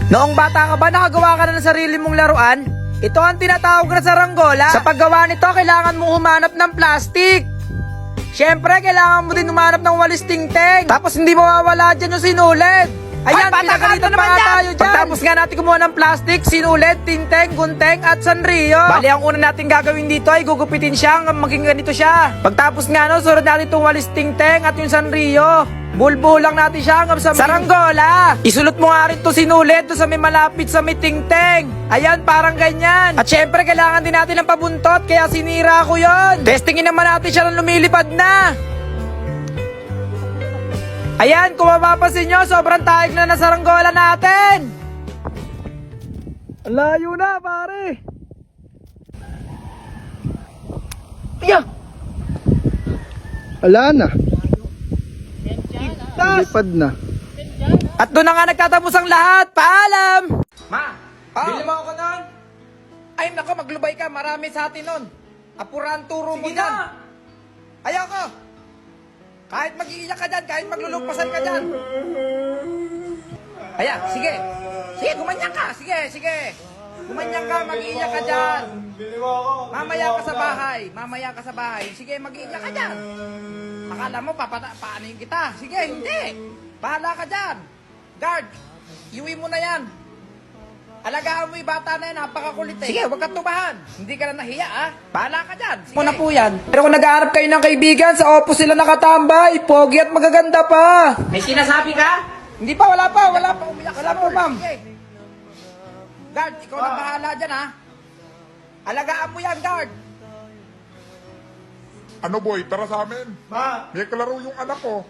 Noong bata ka ba nakagawa ka na ng sarili mong laruan? Ito ang tinatawag na saranggola. Sa paggawa nito, kailangan mo humanap ng plastic. Siyempre, kailangan mo din humanap ng walis tingteng. Tapos hindi mawawala dyan yung sinulid. Ayan, pinagalitan pa nga tayo dyan. Pagtapos nga natin kumuha ng plastic, sinulid, tinteng, gunteng, at sanrio. Bali, ang una natin gagawin dito ay gugupitin siya hanggang maging ganito siya. Pagtapos nga no, sunod natin itong walis tingteng at yung sanrio. Bulbuho lang natin siya hanggang sa saranggola. Isulot mo nga rin ito sinulid doon sa may malapit sa may tingteng. Ayan, parang ganyan. At syempre, kailangan din natin ng pabuntot, kaya sinira ko yon. Testingin naman natin siya ng lumilipad na. Ayan, kung mapapansin nyo, sobrang taig na saranggola natin. Ang layo na, pare. Tiyak! Wala na. Lipad na. At doon na nga nagtatapos ang lahat. Paalam! Ma, bili mo ako nun. Ay, nako, maglubay ka. Marami sa atin nun. Apurahan turo mo dyan. Ayoko. Kahit mag-iiyak ka dyan, kahit maglulugpasan ka dyan. Ayan, sige. Sige, gumanyan ka. Sige, sige. Gumanyan ka, mag-iiyak ka dyan. Mamaya ka sa bahay. Mamaya ka sa bahay. Sige, mag-iiyak ka dyan. Akala mo, paano yung kita? Sige, hindi. Bahala ka dyan. Guard, iuwi mo na yan. Alagaan mo yung bata na yan, napakakulit eh. Sige, huwag ka tumahan. Hindi ka na nahiya, ah. Bahala ka dyan. Sige. Muna po yan. Pero kung nag-aarap kayo ng kaibigan, sa Oppo sila nakatambay. Pogi at magaganda pa. May sinasabi ka? Hindi pa, wala pa. Wala pa, ma'am. Guard, ikaw na bahala dyan, ha. Alagaan mo yan, guard. Ano boy, tara sa amin. Ma! May kalaro yung anak ko.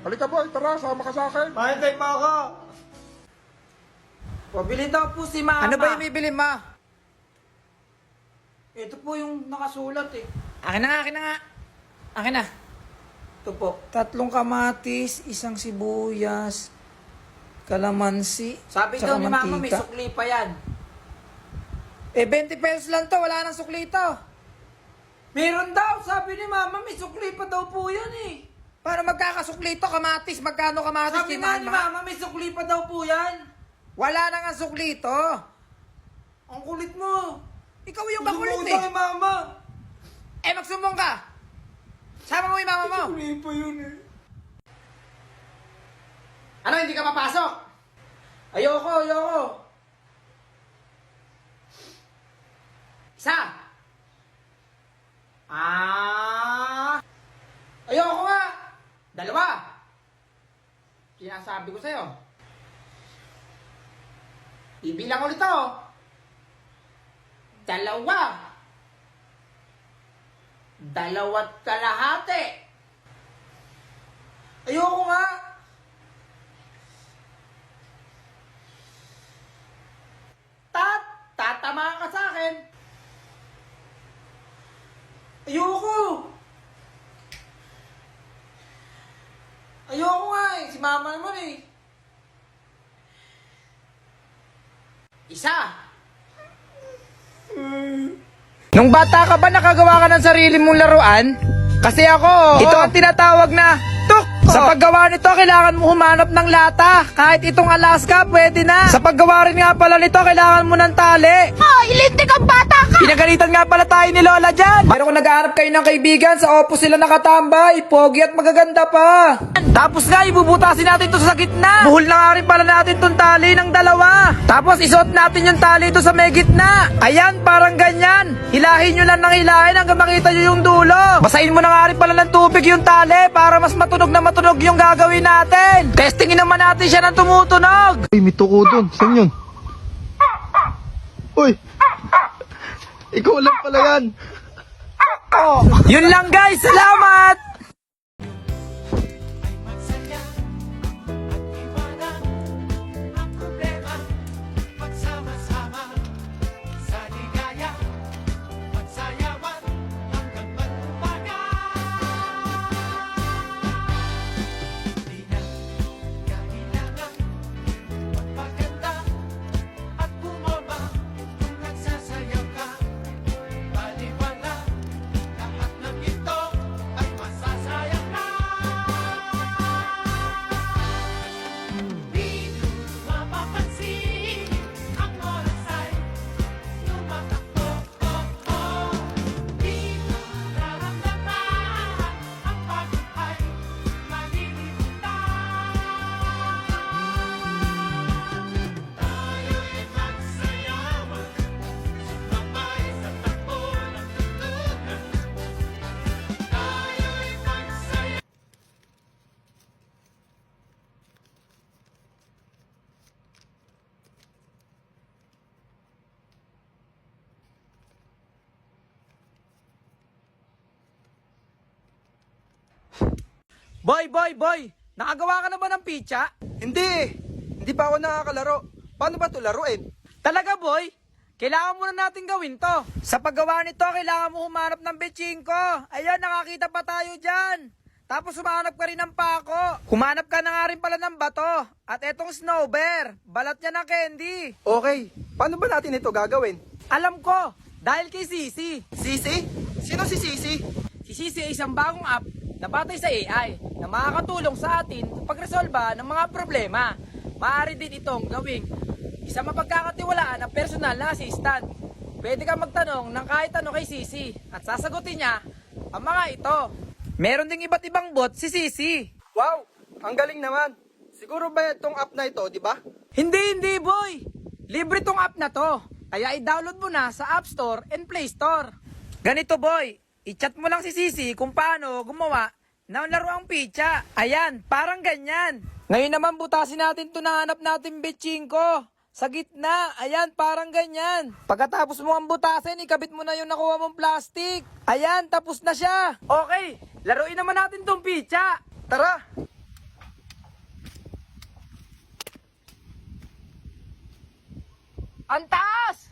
Halika boy, tara, sama ka sa akin. Mahintay pa ako! Pabili daw po si mama. Ano ba yung bibili, ma? Ito po yung nakasulat eh. Akin na nga, akin na nga. Akin na. Ito po. 3 kamatis, 1 sibuyas, kalamansi, sabi daw ni mama, may sukli pa yan. Eh, 20 pesos lang to, wala nang sukli to. Meron daw, sabi ni mama, may sukli pa daw po yan eh. Para magkakasukli to, kamatis, magkano kamatis? Sabi nga ni mama, may sukli pa daw po yan. Wala na nga sukli to. Ang kulit mo. Ikaw yung makulit eh. Mama. Eh, magsumbong ka. Sama mo yung mama mo. Sukli pa yun eh. Ano, hindi ka papasok? Ayoko. Isa. Ayoko nga. 2. Sinasabi ko sa'yo. Ibilang ulit ako. 2. 2.5. Ayoko nga. Tatama ka sa akin. Ayoko. Ayoko nga eh. Si mama naman eh. 1. Nung bata ka ba nakagawa ka ng sarili mong laruan? Kasi ako, ito ang tinatawag na tuk. Sa paggawa nito, kailangan mo humanap ng lata. Kahit itong Alaska, pwede na. Sa paggawa rin nga pala nito, kailangan mo ng tali. Ilintik ang bata ka! Pinagalitan nga pala tayo ni Lola dyan. Pero kung nag-aarap kayo ng kaibigan, sa Oppo sila nakatambay. Pogi at magaganda pa. Tapos nga, ibubutasin natin ito sa gitna. Buhol na nga rin pala natin itong tali ng 2. Tapos isuot natin yung tali ito sa may gitna. Ayan, parang ganyan. Hilahin nyo lang ng hilahin hanggang makita nyo yung dulo. Basahin mo na nga rin pala ng tubig yung tali para mas matunog na matunog yung gagawin natin. Testingin naman natin siya ng tumutunog. Uy, may tuko dun. Saan yun? Uy! Ikaw lang pala yan. Yun lang guys, salamat! Boy! Nakagawa ka na ba ng pizza? Hindi! Hindi pa ako nakakalaro. Paano ba ito laruin? Talaga, boy? Kailangan muna natin gawin to. Sa paggawa nito, kailangan mo humanap ng betchingko. Ayan, nakakita pa tayo dyan. Tapos humanap ka rin ng pako. Humanap ka na nga rin pala ng bato. At etong snow bear, balat niya ng candy. Okay, paano ba natin ito gagawin? Alam ko, dahil kay Sisi. Sisi? Sino si Sisi? Si Sisi ay isang bagong app na batay sa AI na makakatulong sa atin sa pagresolba ng mga problema. Maaari din itong gawing isang mapagkakatiwalaan na personal na assistant. Pwede kang magtanong ng kahit ano kay Sisi at sasagutin niya ang mga ito. Meron ding iba't ibang bot si Sisi. Wow, ang galing naman. Siguro ba itong app na ito, di ba? Hindi boy! Libre tong app na to. Kaya i-download mo na sa App Store and Play Store. Ganito boy, i-chat mo lang si Sisi kung paano gumawa ng laruang pizza. Ayan, parang ganyan. Ngayon naman butasin natin ito na hanap natin betchingko. Sa gitna, ayan, parang ganyan. Pagkatapos mo ang butasin, ikabit mo na yung nakuha mong plastic. Ayan, tapos na siya. Okay, laruin naman natin tong pizza. Tara! Ang taas!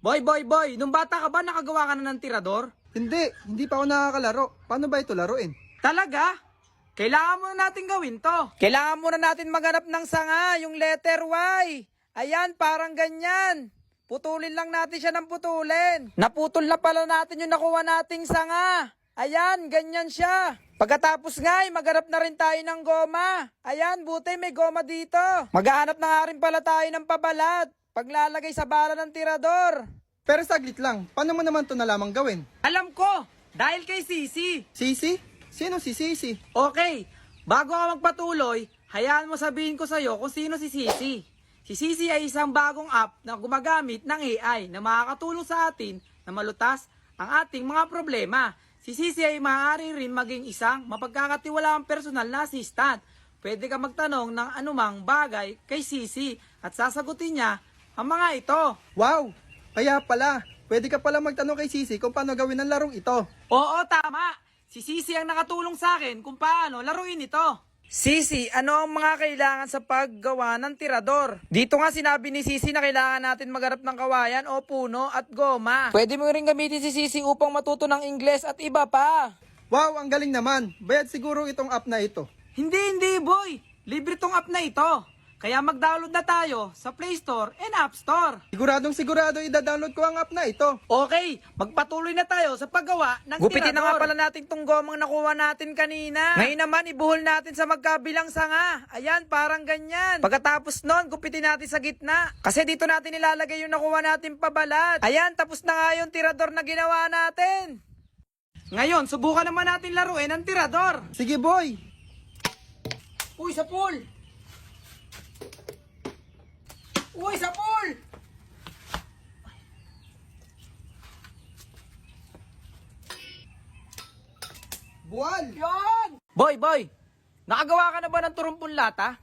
Boy, nung bata ka ba nakagawa ka na ng tirador? Hindi pa ako nakakalaro. Paano ba ito laruin? Talaga? Kailangan muna natin gawin to. Kailangan muna natin maghanap ng sanga, yung letter Y. Ayan, parang ganyan. Putulin lang natin siya ng putulin. Naputol na pala natin yung nakuha nating sanga. Ayan, ganyan siya. Pagkatapos nga, maghanap na rin tayo ng goma. Ayan, buti may goma dito. Maghahanap na nga rin pala tayo ng pabalat. Paglalagay sa bala ng tirador. Pero saglit lang, paano mo naman ito nalamang gawin? Alam ko, dahil kay Sisi. Sisi? Sino si Sisi? Okay, bago ka magpatuloy, hayaan mo sabihin ko sa'yo kung sino si Sisi. Si Sisi ay isang bagong app na gumagamit ng AI na makakatulong sa atin na malutas ang ating mga problema. Si Sisi ay maaari rin maging isang mapagkakatiwalaang personal na assistant. Pwede ka magtanong ng anumang bagay kay Sisi at sasagutin niya ang mga ito. Wow! Kaya pala, pwede ka pala magtanong kay Sisi kung paano gawin ang larong ito. Oo, tama. Si Sisi ang nakatulong sa akin kung paano laruin ito. Sisi, ano ang mga kailangan sa paggawa ng tirador? Dito nga sinabi ni Sisi na kailangan natin magharap ng kawayan o puno at goma. Pwede mo rin gamitin si Sisi upang matuto ng Ingles at iba pa. Wow, ang galing naman. Bayad siguro itong app na ito. Hindi boy. Libre tong app na ito. Kaya mag-download na tayo sa Play Store and App Store. Sigurado ida-download ko ang app na ito. Okay, magpatuloy na tayo sa paggawa ng Gupitin tirador. Na nga pala natin tong gomang nakuha natin kanina. Ngayon naman, ibuhol natin sa magkabilang sanga. Ayan, parang ganyan. Pagkatapos nun, gupitin natin sa gitna. Kasi dito natin ilalagay yung nakuha natin pabalat. Ayan, tapos na nga yung tirador na ginawa natin. Ngayon, subukan naman natin laruin ang tirador. Sige boy! Uy, sa pool! Uy, sa pool! Buwan! Yan! Boy! Nakagawa ka na ba ng turumpong lata?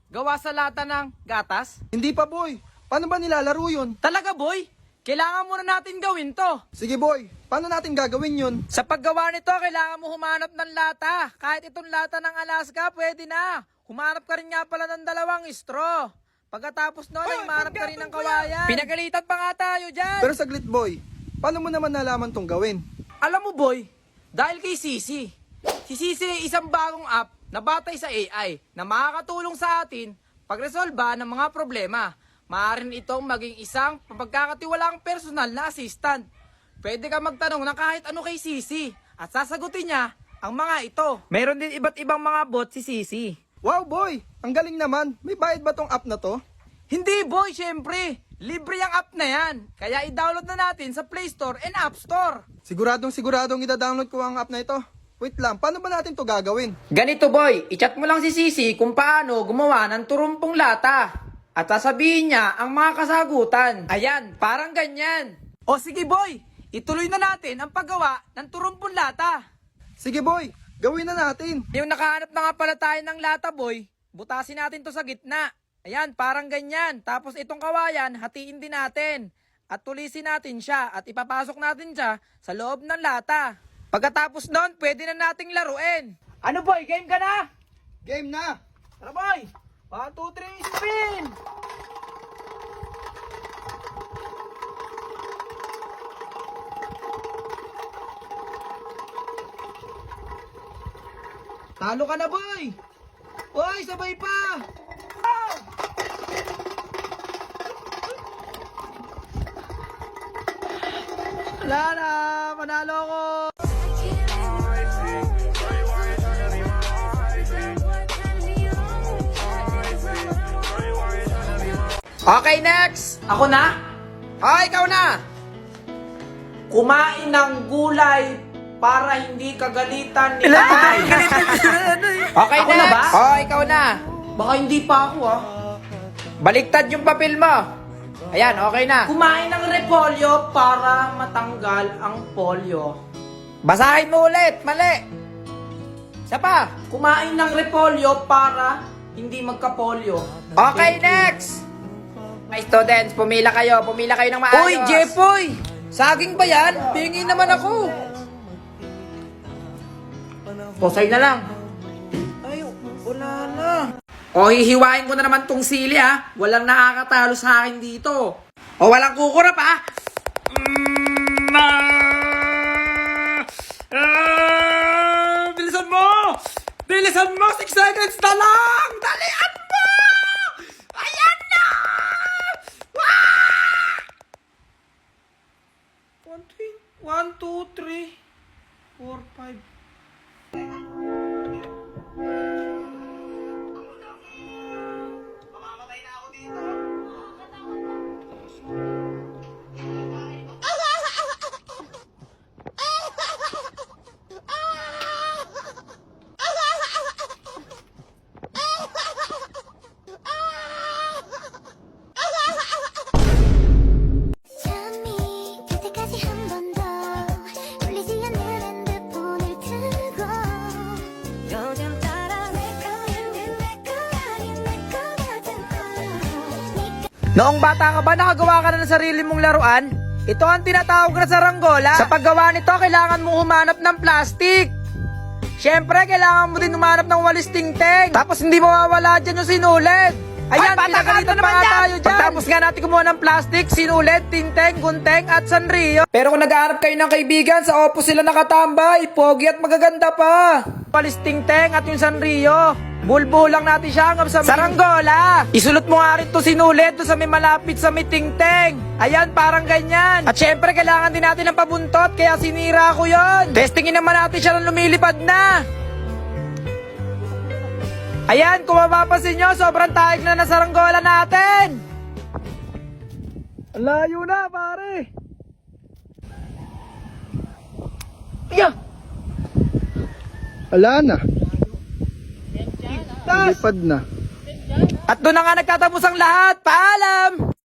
Gawa sa lata ng gatas? Hindi pa boy! Paano ba nilalaro yun? Talaga boy? Kailangan muna natin gawin to. Sige boy, paano natin gagawin yun? Sa paggawa nito, kailangan mo humanap ng lata. Kahit itong lata ng Alaska, pwede na. Humanap ka rin nga pala ng 2 straw. Pagkatapos nun, ay humanap ka rin ng kawayan. Pinagalitan pa nga tayo dyan. Pero saglit boy, paano mo naman nalaman tong gawin? Alam mo boy, dahil kay Sisi. Si Sisi ay isang bagong app na batay sa AI na makakatulong sa atin pagresolba ng mga problema. Maaaring itong maging isang pagkakatiwalaang personal na assistant. Pwede ka magtanong ng kahit ano kay Sisi at sasagutin niya ang mga ito. Meron din iba't ibang mga bot si Sisi. Wow boy, ang galing naman. May bayad ba tong app na to? Hindi boy, syempre. Libre ang app na yan. Kaya i-download na natin sa Play Store and App Store. Siguradong ida-download ko ang app na ito. Wait lang, paano ba natin to gagawin? Ganito boy, i-chat mo lang si Sisi kung paano gumawa ng turumpong lata. At sasabihin niya ang mga kasagutan. Ayan, parang ganyan. O sige boy, ituloy na natin ang paggawa ng turumpong lata. Sige boy, gawin na natin. Yung nakahanap na nga pala tayo ng lata boy, butasin natin to sa gitna. Ayan, parang ganyan. Tapos itong kawayan, hatiin din natin. at tulisin natin siya at ipapasok natin siya sa loob ng lata. Pagkatapos nun, pwede na nating laruin. Ano boy, game ka na? Game na! Tara boy! 1, 2, 3, spin! Talo ka na boy! Boy, sabay pa! Oh! Wala na! Panalo ko! Okay, next! Ako na? Ikaw na! Kumain ng gulay para hindi kagalitan ni tatay. Okay, Ako na next! ba? Ikaw na. Baka hindi pa ako, Baliktad yung papel mo. Ayan, okay na. Kumain ng repolyo para matanggal ang polio. Basahin mo ulit, mali. Isa pa. Kumain ng repolyo para hindi magka-polio. Okay, next! My students, pumila kayo ng maayos. Uy, Jepoy! Saging ba yan? Pingi naman ako. Posay na lang. Ay, wala na. O, hihiwain ko na naman tong sili, Walang nakakatalo sa akin dito. O, walang kukurap, Bilisan mo! Bilisan mo! 6 seconds na lang! Dalian mo! Ayan na! 1, 2, 3, 4, 5. 잠이 들 때까지 한 번 더 울리지 않는 핸드폰을 들고 요즘 따라 내 거였는 내거 아닌 내거 같은 거 Noong bata ka ba, nakagawa ka na ng sarili mong laruan? Ito ang tinatawag na saranggola. Sa paggawa nito, kailangan mo humanap ng plastic. Siyempre, kailangan mo din humanap ng walis tingteng. Tapos hindi mawawala dyan yung sinulit. Ayan, pinagalitan pa nga tayo dyan. Pagtapos nga natin kumuha ng plastic, sinulit, tingteng, gunteng at sanrio. Pero kung nag-aanap kayo ng kaibigan, sa Oppo sila nakatambay. Pogi at magaganda pa. Walis tingteng at yung sanrio. Bulbo lang natin siya hanggang sa saranggola. Isulot mo nga rin to sinulit to sa may malapit sa may tingteng. Ayan, parang ganyan. At syempre, kailangan din natin ng pabuntot, kaya sinira ko yon. Testingin naman natin siya nung lumilipad na. Ayan, kung mapapansin nyo, sobrang taig na saranggola natin. Layo na, pare. Yeah. Wala na. Lipad na. At doon na nga nagtatapos ang lahat. Paalam!